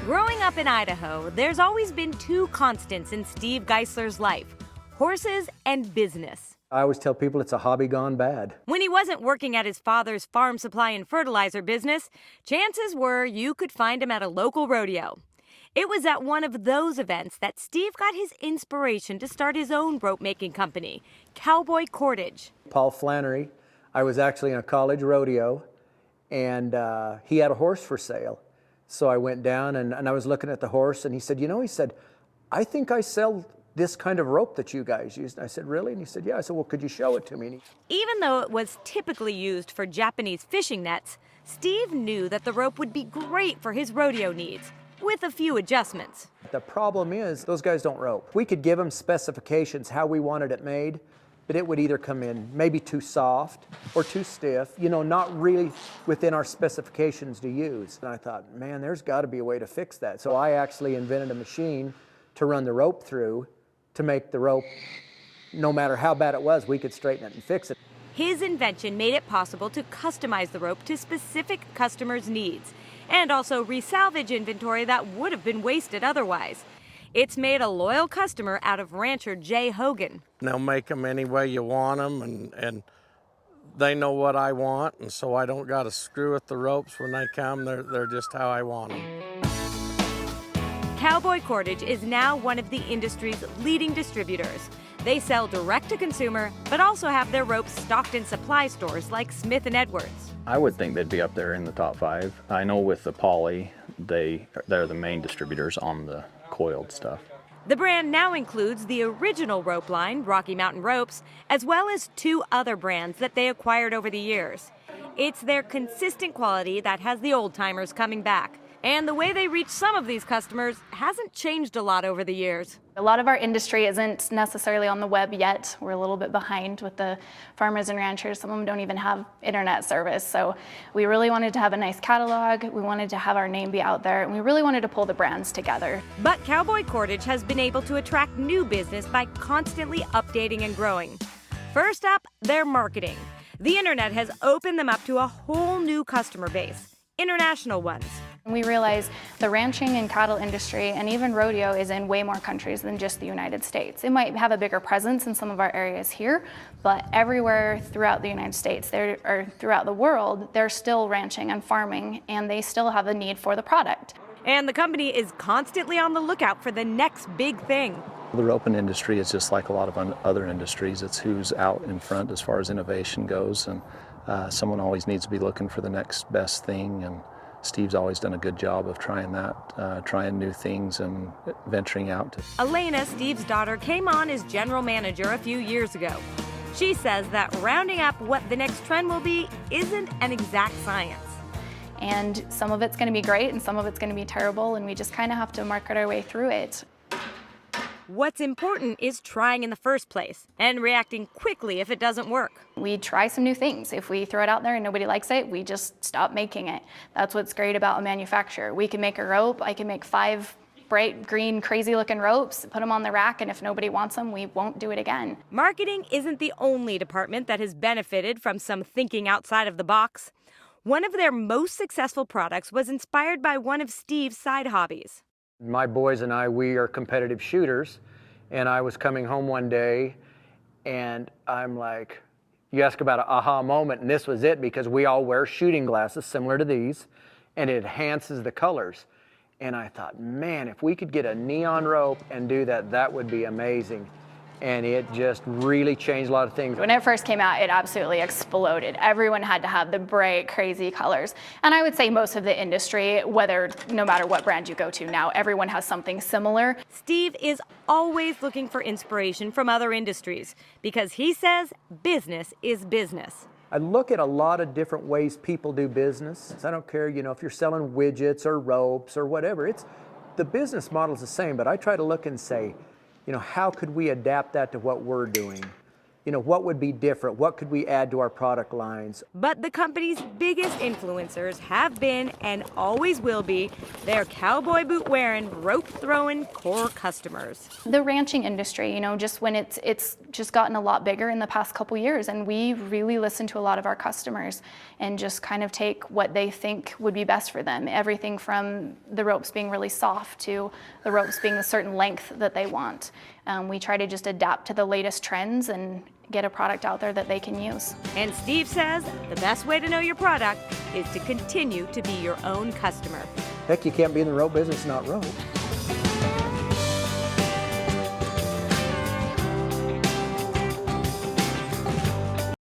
Growing up in Idaho, there's always been two constants in Steve Geisler's life: horses and business. I always tell people it's a hobby gone bad. When he wasn't working at his father's farm supply and fertilizer business, chances were you could find him at a local rodeo. It was at one of those events that Steve got his inspiration to start his own rope-making company, Cowboy Cordage. Paul Flannery, I was actually in a college rodeo, and he had a horse for sale. So I went down and I was looking at the horse, and he said, I think I sell this kind of rope that you guys use. And I said, really? And he said, yeah. I said, well, could you show it to me? Even though it was typically used for Japanese fishing nets, Steve knew that the rope would be great for his rodeo needs, with a few adjustments. The problem is, those guys don't rope. We could give them specifications how we wanted it made, but it would either come in maybe too soft or too stiff, not really within our specifications to use. And I thought, man, there's got to be a way to fix that. So I actually invented a machine to run the rope through to make the rope, no matter how bad it was, we could straighten it and fix it. His invention made it possible to customize the rope to specific customers' needs, and also resalvage inventory that would have been wasted otherwise. It's made a loyal customer out of rancher Jay Hogan. They'll make them any way you want them, and they know what I want, and so I don't got to screw with the ropes when they come. They're just how I want them. Cowboy Cordage is now one of the industry's leading distributors. They sell direct to consumer, but also have their ropes stocked in supply stores like Smith & Edwards. I would think they'd be up there in the top 5. I know with the poly, they're the main distributors on the coiled stuff. The brand now includes the original rope line, Rocky Mountain Ropes, as well as 2 other brands that they acquired over the years. It's their consistent quality that has the old-timers coming back. And the way they reach some of these customers hasn't changed a lot over the years. A lot of our industry isn't necessarily on the web yet. We're a little bit behind with the farmers and ranchers. Some of them don't even have internet service. So we really wanted to have a nice catalog. We wanted to have our name be out there. And we really wanted to pull the brands together. But Cowboy Cordage has been able to attract new business by constantly updating and growing. First up, their marketing. The internet has opened them up to a whole new customer base, international ones. We realize the ranching and cattle industry and even rodeo is in way more countries than just the United States. It might have a bigger presence in some of our areas here, but everywhere throughout the United States or throughout the world, they're still ranching and farming, and they still have a need for the product. And the company is constantly on the lookout for the next big thing. The roping industry is just like a lot of other industries. It's who's out in front as far as innovation goes, and someone always needs to be looking for the next best thing, and Steve's always done a good job of trying new things and venturing out. Elena, Steve's daughter, came on as general manager a few years ago. She says that rounding up what the next trend will be isn't an exact science. And some of it's going to be great and some of it's going to be terrible, and we just kind of have to market our way through it. What's important is trying in the first place and reacting quickly if it doesn't work. We try some new things. If we throw it out there and nobody likes it, we just stop making it. That's what's great about a manufacturer. We can make a rope. I can make 5 bright green crazy looking ropes, put them on the rack, and if nobody wants them, we won't do it again. Marketing isn't the only department that has benefited from some thinking outside of the box. One of their most successful products was inspired by one of Steve's side hobbies. My boys and I, we are competitive shooters, and I was coming home one day, and I'm like, you ask about an aha moment, and this was it, because we all wear shooting glasses similar to these, and it enhances the colors. And I thought, man, if we could get a neon rope and do that, that would be amazing. And it just really changed a lot of things. When it first came out, it absolutely exploded. Everyone had to have the bright, crazy colors. And I would say most of the industry, no matter what brand you go to now, everyone has something similar. Steve is always looking for inspiration from other industries because he says business is business. I look at a lot of different ways people do business. I don't care, if you're selling widgets or ropes or whatever. The business model's the same, but I try to look and say, how could we adapt that to what we're doing? what would be different? What could we add to our product lines? But the company's biggest influencers have been and always will be their cowboy boot wearing, rope throwing core customers. The ranching industry, just when it's just gotten a lot bigger in the past couple years, and we really listen to a lot of our customers and just kind of take what they think would be best for them. Everything from the ropes being really soft to the ropes being a certain length that they want. We try to just adapt to the latest trends and get a product out there that they can use. And Steve says the best way to know your product is to continue to be your own customer. Heck, you can't be in the rope business, not rope.